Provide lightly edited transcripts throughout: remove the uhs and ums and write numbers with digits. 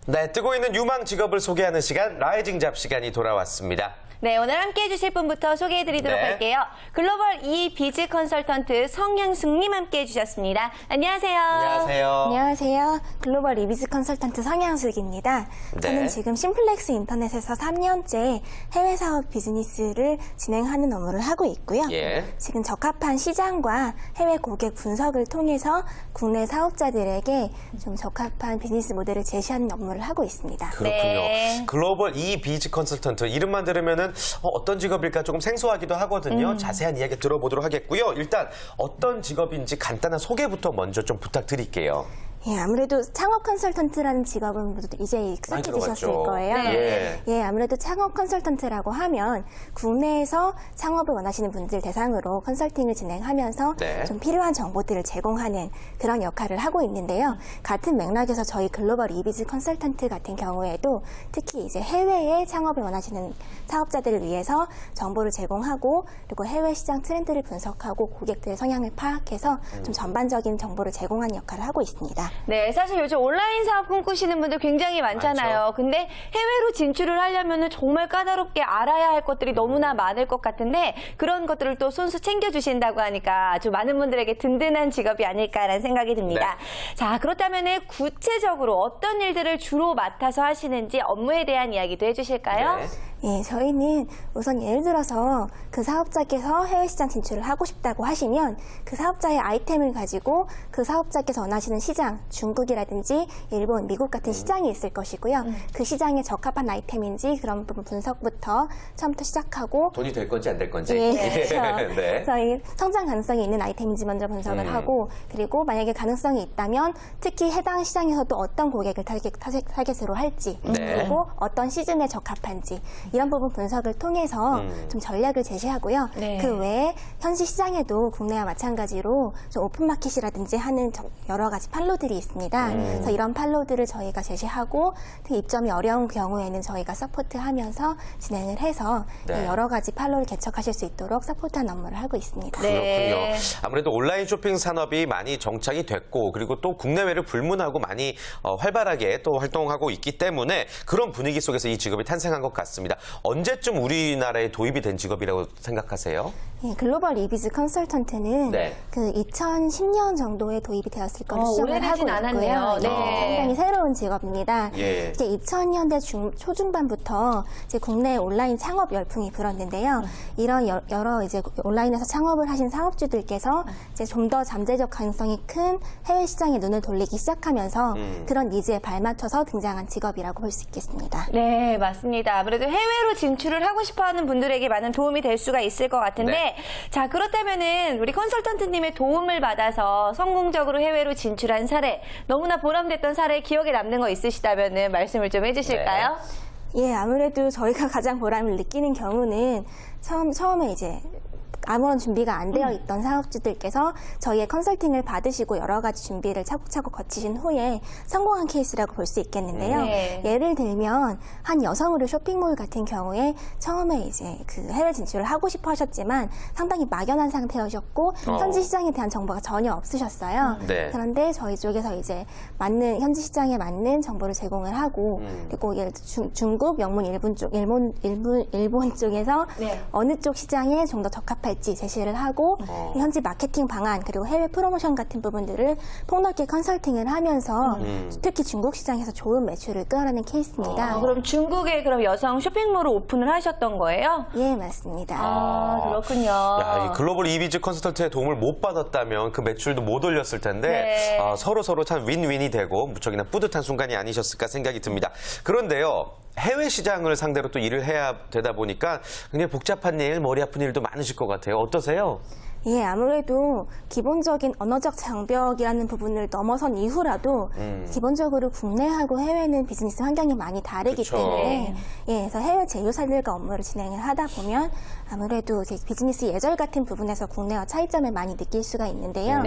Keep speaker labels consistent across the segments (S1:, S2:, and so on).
S1: 네, 뜨고 있는 유망 직업을 소개하는 시간, 라이징 잡 시간이 돌아왔습니다.
S2: 네, 오늘 함께해 주실 분부터 소개해드리도록 할게요. 글로벌 비즈 컨설턴트 성향숙님 함께해 주셨습니다. 안녕하세요.
S1: 안녕하세요.
S3: 안녕하세요. 글로벌 비즈 컨설턴트 성향숙입니다. 저는 지금 심플렉스 인터넷에서 3년째 해외 사업 비즈니스를 진행하는 업무를 하고 있고요. 지금 적합한 시장과 해외 고객 분석을 통해서 국내 사업자들에게 좀 적합한 비즈니스 모델을 제시하는 업무를 하고 있습니다.
S1: 그렇군요.
S2: 네.
S1: 글로벌 비즈 컨설턴트 이름만 들으면은 어떤 직업일까 조금 생소하기도 하거든요. 자세한 이야기 들어보도록 하겠고요. 일단 어떤 직업인지 간단한 소개부터 먼저 좀 부탁드릴게요.
S3: 예, 아무래도 창업 컨설턴트라는 직업은 모두 이제 익숙해지셨을 거예요. 예, 아무래도 창업 컨설턴트라고 하면 국내에서 창업을 원하시는 분들 대상으로 컨설팅을 진행하면서 좀 필요한 정보들을 제공하는 그런 역할을 하고 있는데요. 같은 맥락에서 저희 글로벌 비즈 컨설턴트 같은 경우에도 특히 이제 해외에 창업을 원하시는 사업자들을 위해서 정보를 제공하고 그리고 해외 시장 트렌드를 분석하고 고객들의 성향을 파악해서 좀 전반적인 정보를 제공하는 역할을 하고 있습니다.
S2: 네, 사실 요즘 온라인 사업 꿈꾸시는 분들 굉장히 많잖아요. 근데 해외로 진출을 하려면 정말 까다롭게 알아야 할 것들이 너무나 많을 것 같은데 그런 것들을 또 손수 챙겨주신다고 하니까 아주 많은 분들에게 든든한 직업이 아닐까라는 생각이 듭니다. 자, 그렇다면 구체적으로 어떤 일들을 주로 맡아서 하시는지 업무에 대한 이야기도 해주실까요?
S3: 예, 저희는 우선 예를 들어서 그 사업자께서 해외 시장 진출을 하고 싶다고 하시면 그 사업자의 아이템을 가지고 그 사업자께서 원하시는 시장, 중국이라든지 일본, 미국 같은 시장이 있을 것이고요. 그 시장에 적합한 아이템인지 그런 부분 분석부터 처음부터 시작하고
S1: 돈이 될 건지 안 될 건지.
S3: 그렇죠.
S1: 네.
S3: 저희 성장 가능성이 있는 아이템인지 먼저 분석을 하고 그리고 만약에 가능성이 있다면 특히 해당 시장에서도 어떤 고객을 타겟으로 할지 그리고 어떤 시즌에 적합한지 이런 부분 분석을 통해서 좀 전략을 제시하고요. 그 외에 현지 시장에도 국내와 마찬가지로 좀 오픈마켓이라든지 하는 여러 가지 판로들이 있습니다. 그래서 이런 판로들을 저희가 제시하고 특히 입점이 어려운 경우에는 저희가 서포트하면서 진행을 해서 여러 가지 판로를 개척하실 수 있도록 서포트한 업무를 하고 있습니다.
S1: 그렇군요. 아무래도 온라인 쇼핑 산업이 많이 정착이 됐고 그리고 또 국내외를 불문하고 많이 활발하게 또 활동하고 있기 때문에 그런 분위기 속에서 이 직업이 탄생한 것 같습니다. 언제쯤 우리나라에 도입이 된 직업이라고 생각하세요?
S3: 예, 글로벌 비즈 컨설턴트는 그 2010년 정도에 도입이 되었을 거로 추정을 하고 있고요. 상당히 새로운 직업입니다. 이제 2000년대 초중반부터 이제 국내 온라인 창업 열풍이 불었는데요. 이런 여러 이제 온라인에서 창업을 하신 사업주들께서 이제 좀 더 잠재적 가능성이 큰 해외 시장에 눈을 돌리기 시작하면서 그런 니즈에 발맞춰서 등장한 직업이라고 볼 수 있겠습니다.
S2: 네, 맞습니다. 아무래도 해외로 진출을 하고 싶어하는 분들에게 많은 도움이 될 수가 있을 것 같은데 자, 그렇다면은 우리 컨설턴트님의 도움을 받아서 성공적으로 해외로 진출한 사례, 너무나 보람됐던 사례 기억에 남는 거 있으시다면은 말씀을 좀 해주실까요?
S3: 예, 아무래도 저희가 가장 보람을 느끼는 경우는 처음에 이제 아무런 준비가 안 되어 있던 사업주들께서 저희의 컨설팅을 받으시고 여러 가지 준비를 차곡차곡 거치신 후에 성공한 케이스라고 볼 수 있겠는데요. 예를 들면 한 여성 의류 쇼핑몰 같은 경우에 처음에 이제 그 해외 진출을 하고 싶어 하셨지만 상당히 막연한 상태여셨고 현지 시장에 대한 정보가 전혀 없으셨어요. 그런데 저희 쪽에서 이제 맞는 현지 시장에 맞는 정보를 제공을 하고 그리고 예를 들어 중국, 영문, 일본 쪽에서 어느 쪽 시장에 좀 더 적합할 제시를 하고 현지 마케팅 방안 그리고 해외 프로모션 같은 부분들을 폭넓게 컨설팅을 하면서 특히 중국 시장에서 좋은 매출을 끌어내는 케이스입니다.
S2: 그럼 중국에 그럼 여성 쇼핑몰을 오픈을 하셨던 거예요?
S3: 예, 맞습니다.
S2: 그렇군요.
S1: 야, 이 글로벌 비즈 컨설턴트의 도움을 못 받았다면 그 매출도 못 올렸을 텐데 서로 참 윈윈이 되고 무척이나 뿌듯한 순간이 아니셨을까 생각이 듭니다. 그런데요. 해외 시장을 상대로 또 일을 해야 되다 보니까 굉장히 복잡한 일, 머리 아픈 일도 많으실 것 같아요. 어떠세요?
S3: 예, 아무래도 기본적인 언어적 장벽이라는 부분을 넘어선 이후라도 기본적으로 국내하고 해외는 비즈니스 환경이 많이 다르기 때문에 그래서 해외 제휴사들과 업무를 진행을 하다 보면 아무래도 비즈니스 예절 같은 부분에서 국내와 차이점을 많이 느낄 수가 있는데요.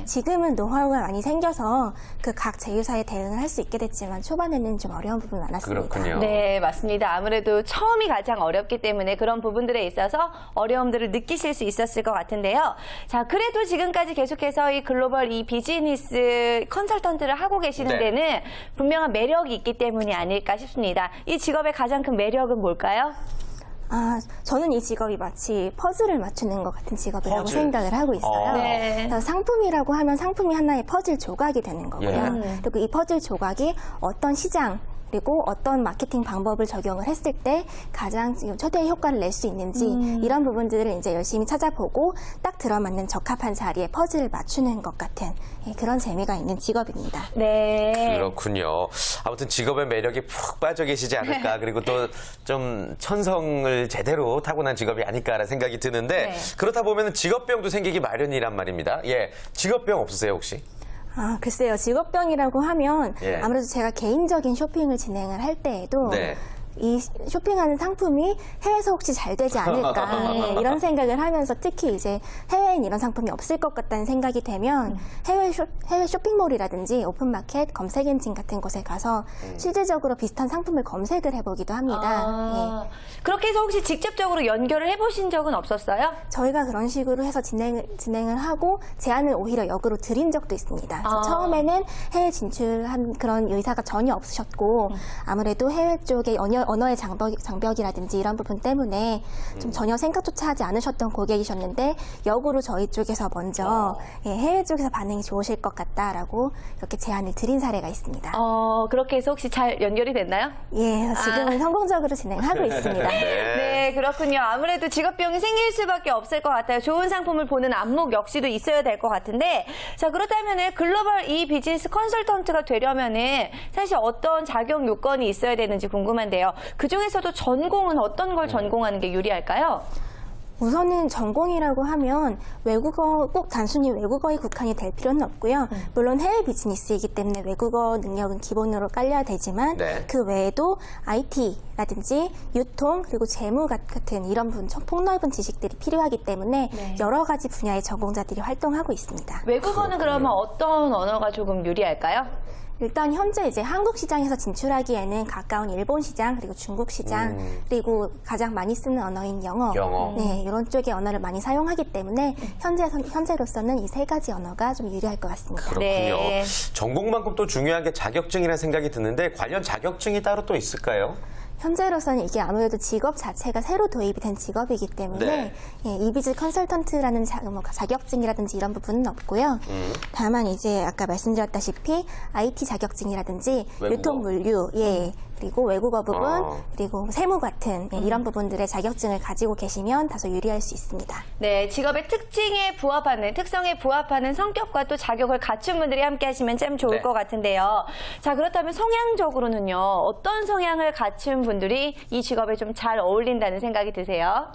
S3: 지금은 노하우가 많이 생겨서 그 각 제휴사에 대응을 할 수 있게 됐지만 초반에는 좀 어려운 부분이 많았습니다.
S1: 그렇군요.
S2: 네, 맞습니다. 아무래도 처음이 가장 어렵기 때문에 그런 부분들에 있어서 어려움들을 느끼실 수 있었을 것 같은데요. 같은데요. 자, 그래도 지금까지 계속해서 이 글로벌 이 비즈니스 컨설턴트를 하고 계시는
S1: 네.
S2: 데는 분명한 매력이 있기 때문이 아닐까 싶습니다. 이 직업의 가장 큰 매력은 뭘까요?
S3: 저는 이 직업이 마치 퍼즐을 맞추는 것 같은 직업이라고
S1: 퍼즐.
S3: 생각을 하고 있어요.
S2: 네.
S3: 그래서 상품이라고 하면 상품이 하나의 퍼즐 조각이 되는 거고요.
S1: 예.
S3: 그리고 이 퍼즐 조각이 어떤 시장 그리고 어떤 마케팅 방법을 적용을 했을 때 가장 지금 최대의 효과를 낼 수 있는지 이런 부분들을 이제 열심히 찾아보고 딱 들어맞는 적합한 자리에 퍼즐을 맞추는 것 같은 그런 재미가 있는 직업입니다.
S2: 네.
S1: 그렇군요. 아무튼 직업의 매력이 푹 빠져 계시지 않을까. 그리고 또 좀 천성을 제대로 타고난 직업이 아닐까라는 생각이 드는데
S2: 네.
S1: 그렇다 보면 직업병도 생기기 마련이란 말입니다. 예, 직업병 없으세요 혹시?
S3: 글쎄요. 직업병이라고 하면
S1: 예.
S3: 아무래도 제가 개인적인 쇼핑을 진행을 할 때에도
S1: 네.
S3: 이 쇼핑하는 상품이 해외에서 혹시 잘 되지 않을까 이런 생각을 하면서 특히 이제 해외엔 이런 상품이 없을 것 같다는 생각이 되면 해외 쇼핑몰이라든지 오픈마켓 검색 엔진 같은 곳에 가서 실질적으로 비슷한 상품을 검색을 해보기도 합니다.
S2: 그렇게 해서 혹시 직접적으로 연결을 해보신 적은 없었어요?
S3: 저희가 그런 식으로 해서 진행을 하고 제안을 오히려 역으로 드린 적도 있습니다. 그래서 처음에는 해외 진출한 그런 의사가 전혀 없으셨고 아무래도 해외 쪽에 언어의 장벽이라든지 이런 부분 때문에 좀 전혀 생각조차 하지 않으셨던 고객이셨는데 역으로 저희 쪽에서 먼저 해외 쪽에서 반응이 좋으실 것 같다라고 이렇게 제안을 드린 사례가 있습니다.
S2: 그렇게 해서 혹시 잘 연결이 됐나요?
S3: 예, 지금은 성공적으로 진행하고 있습니다.
S2: 네, 그렇군요. 아무래도 직업병이 생길 수밖에 없을 것 같아요. 좋은 상품을 보는 안목 역시도 있어야 될 것 같은데, 자, 그렇다면은 글로벌 이 비즈니스 컨설턴트가 되려면은 사실 어떤 자격 요건이 있어야 되는지 궁금한데요. 그 중에서도 전공은 어떤 걸 전공하는 게 유리할까요?
S3: 우선은 전공이라고 하면 외국어 꼭 단순히 외국어에 국한이 될 필요는 없고요. 물론 해외 비즈니스이기 때문에 외국어 능력은 기본으로 깔려야 되지만
S1: 네.
S3: 그 외에도 IT라든지 유통 그리고 재무 같은 이런 폭넓은 지식들이 필요하기 때문에
S2: 네.
S3: 여러 가지 분야의 전공자들이 활동하고 있습니다.
S2: 외국어는 그러면 어떤 언어가 조금 유리할까요?
S3: 일단 현재 이제 한국 시장에서 진출하기에는 가까운 일본 시장 그리고 중국 시장 그리고 가장 많이 쓰는 언어인 영어, 네 이런 쪽의 언어를 많이 사용하기 때문에 현재로서는 이 세 가지 언어가 좀 유리할 것 같습니다.
S1: 그렇군요.
S2: 네.
S1: 전공만큼 또 중요한 게 자격증이라는 생각이 드는데 관련 자격증이 따로 또 있을까요?
S3: 현재로서는 이게 아무래도 직업 자체가 새로 도입이 된 직업이기 때문에
S1: 네.
S3: 이비즈 컨설턴트라는 자격증이라든지 이런 부분은 없고요. 다만 이제 아까 말씀드렸다시피 IT 자격증이라든지
S1: 외국어.
S3: 유통 물류, 그리고 외국어 부분, 그리고 세무 같은 이런 부분들의 자격증을 가지고 계시면 다소 유리할 수 있습니다.
S2: 네, 직업의 특성에 부합하는 성격과 또 자격을 갖춘 분들이 함께 하시면 참 좋을
S1: 네.
S2: 것 같은데요. 자, 그렇다면 성향적으로는요, 어떤 성향을 갖춘 분들이 이 직업에 좀 잘 어울린다는 생각이 드세요?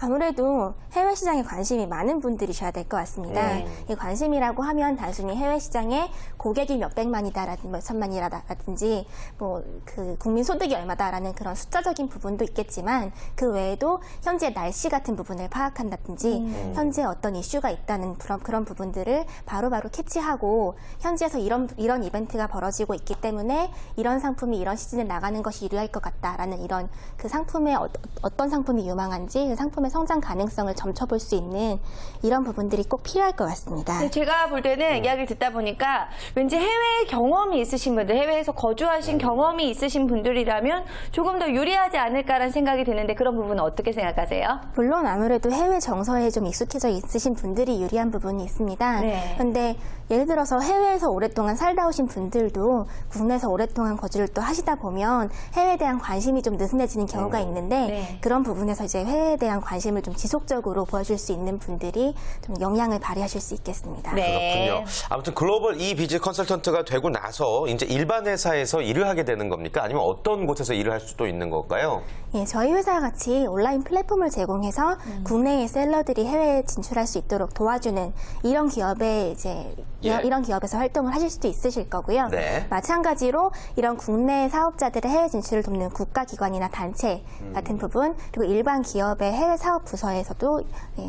S3: 아무래도 해외 시장에 관심이 많은 분들이셔야 될 것 같습니다.
S2: 네.
S3: 이 관심이라고 하면 단순히 해외 시장에 고객이 몇백만이다라든지 몇천만이라든지 뭐 그 국민 소득이 얼마다라는 그런 숫자적인 부분도 있겠지만 그 외에도 현재 날씨 같은 부분을 파악한다든지 현재 어떤 이슈가 있다는 그런 부분들을 바로바로 캐치하고 현지에서 이런 이벤트가 벌어지고 있기 때문에 이런 상품이 이런 시즌에 나가는 것이 유리할 것 같다라는 이런 그 상품의 어떤 상품이 유망한지 그 상품의 성장 가능성을 점쳐볼 수 있는 이런 부분들이 꼭 필요할 것 같습니다.
S2: 네, 제가 볼 때는 이야기를 듣다 보니까 왠지 해외 경험이 있으신 분들, 해외에서 거주하신 경험이 있으신 분들이라면 조금 더 유리하지 않을까라는 생각이 드는데 그런 부분은 어떻게 생각하세요?
S3: 물론 아무래도 해외 정서에 좀 익숙해져 있으신 분들이 유리한 부분이 있습니다.
S2: 네.
S3: 그런데 예를 들어서 해외에서 오랫동안 살다 오신 분들도 국내에서 오랫동안 거주를 또 하시다 보면 해외에 대한 관심이 좀 느슨해지는 경우가 있는데
S2: 네.
S3: 그런 부분에서 이제 해외에 대한 관심을 좀 지속적으로 보여줄 수 있는 분들이 좀 영향을 발휘하실 수 있겠습니다.
S2: 네.
S1: 그렇군요. 아무튼 글로벌 비즈니스 컨설턴트가 되고 나서 이제 일반 회사에서 일을 하게 되는 겁니까? 아니면 어떤 곳에서 일을 할 수도 있는 걸까요?
S3: 예, 저희 회사와 같이 온라인 플랫폼을 제공해서 국내의 셀러들이 해외에 진출할 수 있도록 도와주는 이런 기업에 이제 이런 기업에서 활동을 하실 수도 있으실 거고요.
S1: 네.
S3: 마찬가지로 이런 국내 사업자들의 해외 진출을 돕는 국가기관이나 단체 같은 부분 그리고 일반 기업의 해외 사업 부서에서도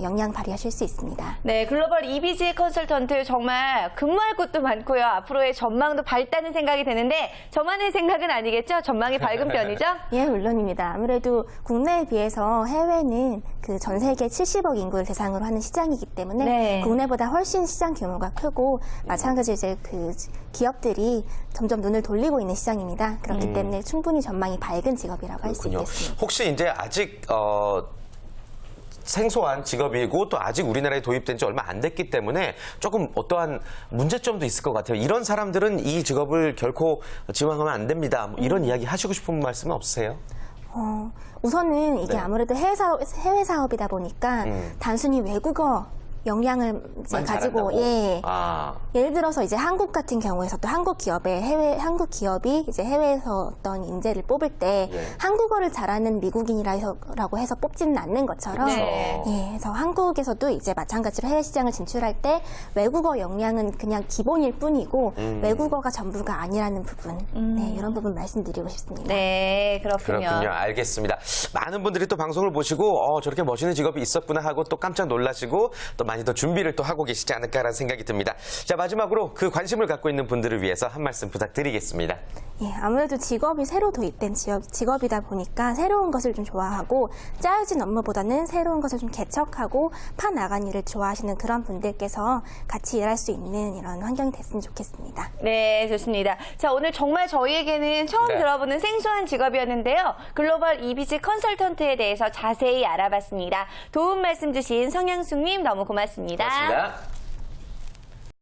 S3: 역량 발휘하실 수 있습니다.
S2: 네, 글로벌 EBG 컨설턴트 정말 근무할 곳도 많고요. 앞으로의 전망도 밝다는 생각이 드는데 저만의 생각은 아니겠죠? 전망이 밝은 편이죠?
S3: 예, 물론입니다. 아무래도 국내에 비해서 해외는 그 전 세계 70억 인구를 대상으로 하는 시장이기 때문에
S2: 네.
S3: 국내보다 훨씬 시장 규모가 크고 마찬가지로 이제 그 기업들이 점점 눈을 돌리고 있는 시장입니다. 그렇기 때문에 충분히 전망이 밝은 직업이라고 할 수
S1: 그렇군요.
S3: 있겠습니다.
S1: 혹시 이제 아직 생소한 직업이고 또 아직 우리나라에 도입된 지 얼마 안 됐기 때문에 조금 어떠한 문제점도 있을 것 같아요. 이런 사람들은 이 직업을 결코 지원하면 안 됩니다. 뭐 이런 이야기 하시고 싶은 말씀은 없으세요?
S3: 우선은 이게
S1: 네.
S3: 아무래도 해외 사업이다 보니까 단순히 외국어 역량을 이제
S1: 만
S3: 가지고
S1: 잘한다고?
S3: 예.
S1: 아.
S3: 예를 들어서 이제 한국 같은 경우에서도 한국 기업이 이제 해외에서 어떤 인재를 뽑을 때
S1: 예.
S3: 한국어를 잘하는 미국인이라고 해서 뽑지는 않는 것처럼
S2: 네.
S3: 예, 그래서 한국에서도 이제 마찬가지로 해외 시장을 진출할 때 외국어 역량은 그냥 기본일 뿐이고 외국어가 전부가 아니라는 부분 네, 이런 부분 말씀드리고 싶습니다.
S2: 네, 그렇군요.
S1: 그렇군요. 알겠습니다. 많은 분들이 또 방송을 보시고 저렇게 멋있는 직업이 있었구나 하고 또 깜짝 놀라시고 또 많이 더 준비를 또 하고 계시지 않을까라는 생각이 듭니다. 자, 마지막으로 그 관심을 갖고 있는 분들을 위해서 한 말씀 부탁드리겠습니다.
S3: 예, 아무래도 직업이 새로 도입된 직업이다 보니까 새로운 것을 좀 좋아하고 짜여진 업무보다는 새로운 것을 좀 개척하고 파나간 일을 좋아하시는 그런 분들께서 같이 일할 수 있는 이런 환경이 됐으면 좋겠습니다.
S2: 네, 좋습니다. 자, 오늘 정말 저희에게는 처음
S1: 네.
S2: 들어보는 생소한 직업이었는데요. 글로벌 EBG 컨설턴트에 대해서 자세히 알아봤습니다. 도움 말씀 주신 성향숙님 너무 고맙습니다.
S1: 고맙습니다.